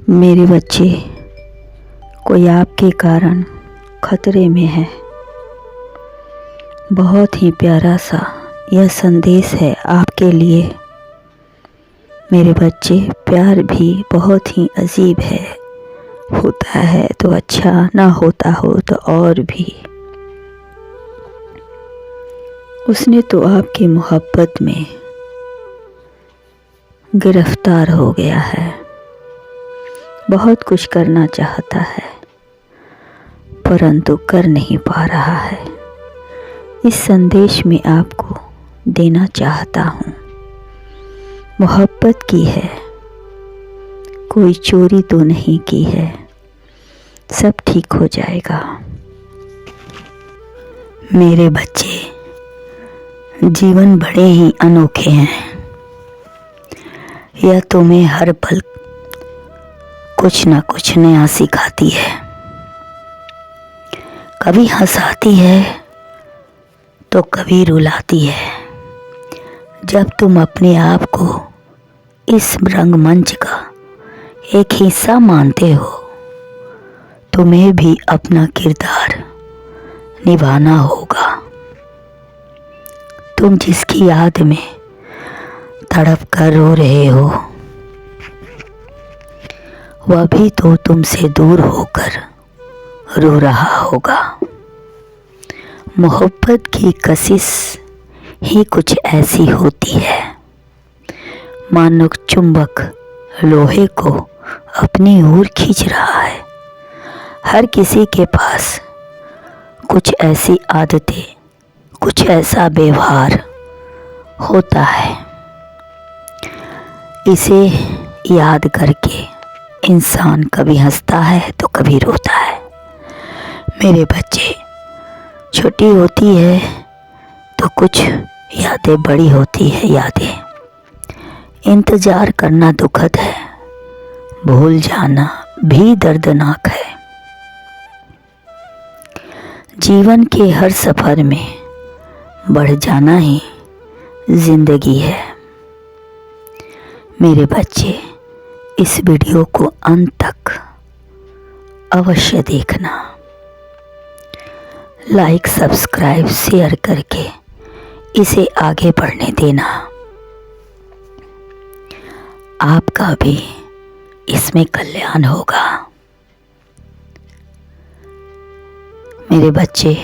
मेरे बच्चे, कोई आपके कारण खतरे में है। बहुत ही प्यारा सा यह संदेश है आपके लिए। मेरे बच्चे, प्यार भी बहुत ही अजीब है। होता है तो अच्छा, ना होता हो तो और भी। उसने तो आपकी मोहब्बत में गिरफ्तार हो गया है। बहुत कुछ करना चाहता है परंतु कर नहीं पा रहा है। इस संदेश में आपको देना चाहता हूँ, मोहब्बत की है, कोई चोरी तो नहीं की है, सब ठीक हो जाएगा। मेरे बच्चे, जीवन बड़े ही अनोखे हैं। यह तुम्हें हर पल कुछ ना कुछ नया सिखाती है। कभी हंसाती है तो कभी रुलाती है। जब तुम अपने आप को इस रंगमंच का एक हिस्सा मानते हो, तुम्हें भी अपना किरदार निभाना होगा। तुम जिसकी याद में तड़प कर रो रहे हो, वह भी तो तुमसे दूर होकर रो रहा होगा। मोहब्बत की कशिश ही कुछ ऐसी होती है, मानो चुंबक लोहे को अपनी ओर खींच रहा है। हर किसी के पास कुछ ऐसी आदतें, कुछ ऐसा व्यवहार होता है। इसे याद करके इंसान कभी हंसता है तो कभी रोता है। मेरे बच्चे, छोटी होती है तो कुछ यादें बड़ी होती है। यादें इंतजार करना दुखद है, भूल जाना भी दर्दनाक है। जीवन के हर सफर में बढ़ जाना ही जिंदगी है। मेरे बच्चे, इस वीडियो को अंत तक अवश्य देखना। लाइक, सब्सक्राइब, शेयर करके इसे आगे बढ़ने देना। आपका भी इसमें कल्याण होगा। मेरे बच्चे,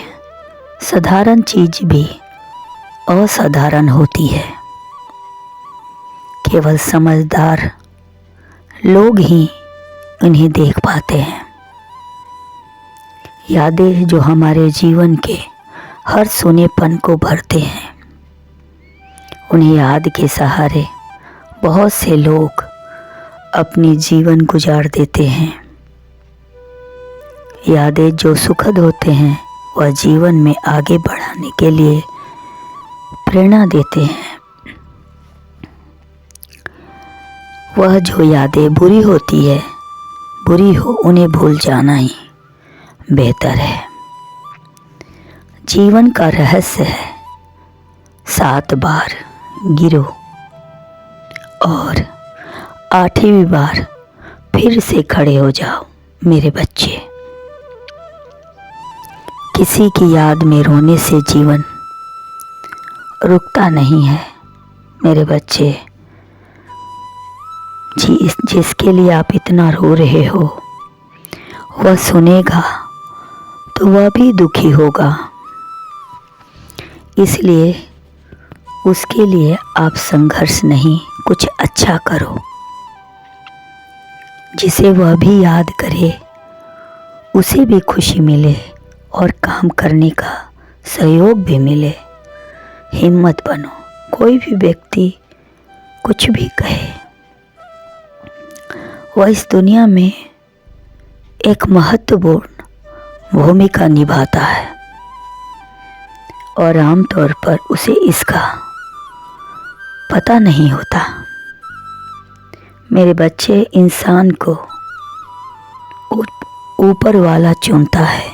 साधारण चीज भी असाधारण होती है। केवल समझदार लोग ही उन्हें देख पाते हैं। यादें जो हमारे जीवन के हर सूनेपन को भरते हैं, उन्हें याद के सहारे बहुत से लोग अपनी जीवन गुजार देते हैं। यादें जो सुखद होते हैं, वह जीवन में आगे बढ़ाने के लिए प्रेरणा देते हैं। वह जो यादें बुरी होती है, बुरी हो, उन्हें भूल जाना ही बेहतर है। जीवन का रहस्य है 7 बार गिरो और 8वीं बार फिर से खड़े हो जाओ। मेरे बच्चे, किसी की याद में रोने से जीवन रुकता नहीं है। मेरे बच्चे, जिसके लिए आप इतना रो रहे हो, वह सुनेगा तो वह भी दुखी होगा। इसलिए उसके लिए आप संघर्ष नहीं, कुछ अच्छा करो जिसे वह भी याद करे, उसे भी खुशी मिले और काम करने का सहयोग भी मिले। हिम्मत बनो। कोई भी व्यक्ति कुछ भी कहे, वह इस दुनिया में एक महत्वपूर्ण भूमिका निभाता है और आमतौर पर उसे इसका पता नहीं होता। मेरे बच्चे, इंसान को ऊपर वाला चुनता है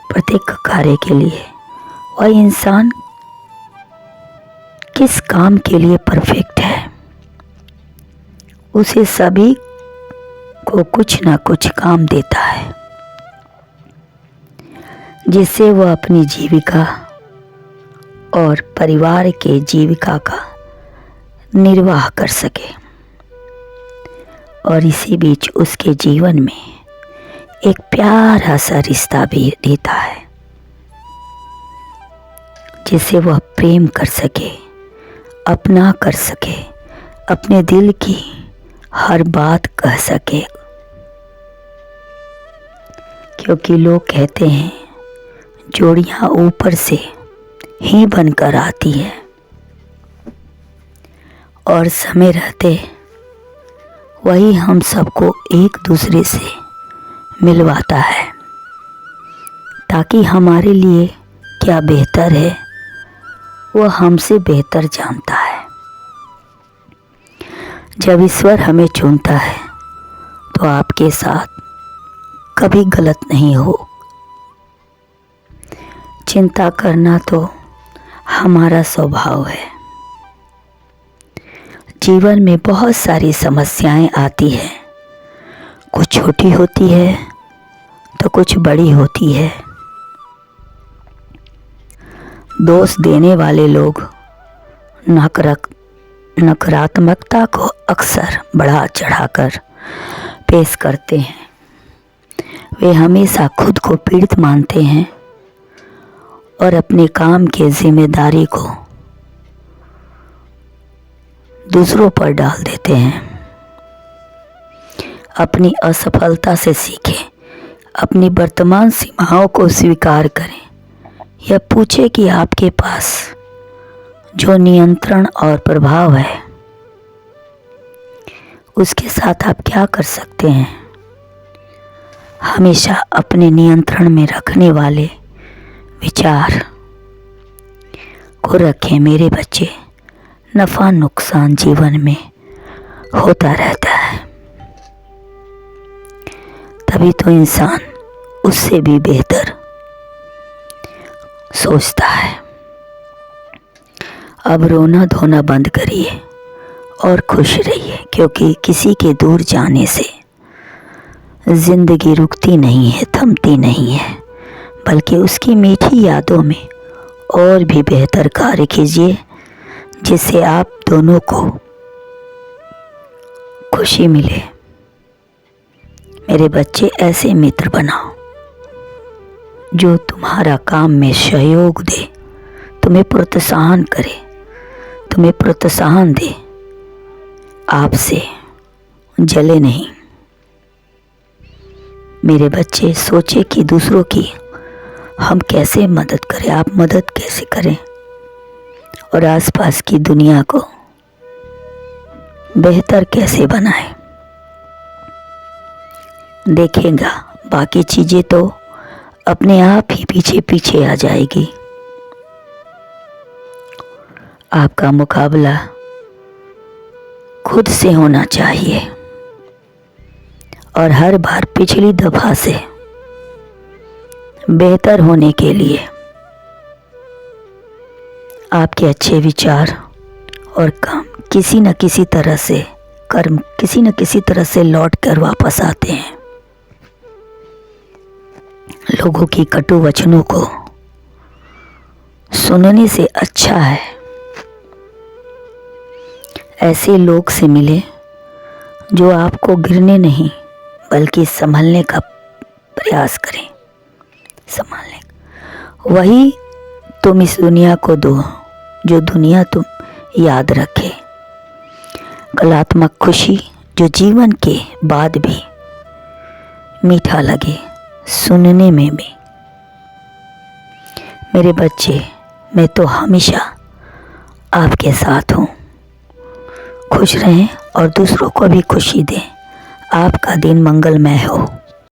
प्रत्येक कार्य के लिए। वह इंसान किस काम के लिए परफेक्ट है, उसे सभी को कुछ ना कुछ काम देता है जिससे वह अपनी जीविका और परिवार के जीविका का निर्वाह कर सके। और इसी बीच उसके जीवन में एक प्यारा सा रिश्ता भी देता है जिसे वह प्रेम कर सके, अपना कर सके, अपने दिल की हर बात कह सके। क्योंकि लोग कहते हैं जोड़ियां ऊपर से ही बनकर आती है और समय रहते वही हम सबको एक दूसरे से मिलवाता है, ताकि हमारे लिए क्या बेहतर है वह हमसे बेहतर जानता है। जब ईश्वर हमें चुनता है तो आपके साथ कभी गलत नहीं हो। चिंता करना तो हमारा स्वभाव है। जीवन में बहुत सारी समस्याएं आती हैं, कुछ छोटी होती है तो कुछ बड़ी होती है। दोष देने वाले लोग नकारात्मकता को अक्सर बढ़ा चढ़ाकर पेश करते हैं। वे हमेशा खुद को पीड़ित मानते हैं और अपने काम की जिम्मेदारी को दूसरों पर डाल देते हैं। अपनी असफलता से सीखें, अपनी वर्तमान सीमाओं को स्वीकार करें। यह पूछे कि आपके पास जो नियंत्रण और प्रभाव है उसके साथ आप क्या कर सकते हैं। हमेशा अपने नियंत्रण में रखने वाले विचार को रखें मेरे बच्चे। नफ़ा नुकसान जीवन में होता रहता है, तभी तो इंसान उससे भी बेहतर सोचता है। अब रोना धोना बंद करिए और खुश रहिए, क्योंकि किसी के दूर जाने से जिंदगी रुकती नहीं है, थमती नहीं है, बल्कि उसकी मीठी यादों में और भी बेहतर कार्य कीजिए जिससे आप दोनों को खुशी मिले। मेरे बच्चे, ऐसे मित्र बनाओ जो तुम्हारा काम में सहयोग दे, तुम्हें प्रोत्साहन करे, तुम्हें प्रोत्साहन दे, आपसे जले नहीं। मेरे बच्चे, सोचे कि दूसरों की हम कैसे मदद करें, आप मदद कैसे करें और आसपास की दुनिया को बेहतर कैसे बनाएं। देखेगा, बाकी चीज़ें तो अपने आप ही पीछे पीछे आ जाएगी। आपका मुकाबला खुद से होना चाहिए और हर बार पिछली दफा से बेहतर होने के लिए आपके अच्छे विचार और काम किसी न किसी तरह से, कर्म किसी न किसी तरह से लौट कर वापस आते हैं। लोगों की कटु वचनों को सुनने से अच्छा है ऐसे लोग से मिले जो आपको गिरने नहीं बल्कि संभलने का प्रयास करें। संभालने वही तुम इस दुनिया को दो जो दुनिया तुम याद रखे। कलात्मक खुशी जो जीवन के बाद भी मीठा लगे सुनने में भी। मेरे बच्चे, मैं तो हमेशा आपके साथ हूँ। खुश रहें और दूसरों को भी खुशी दें। आपका दिन मंगलमय हो।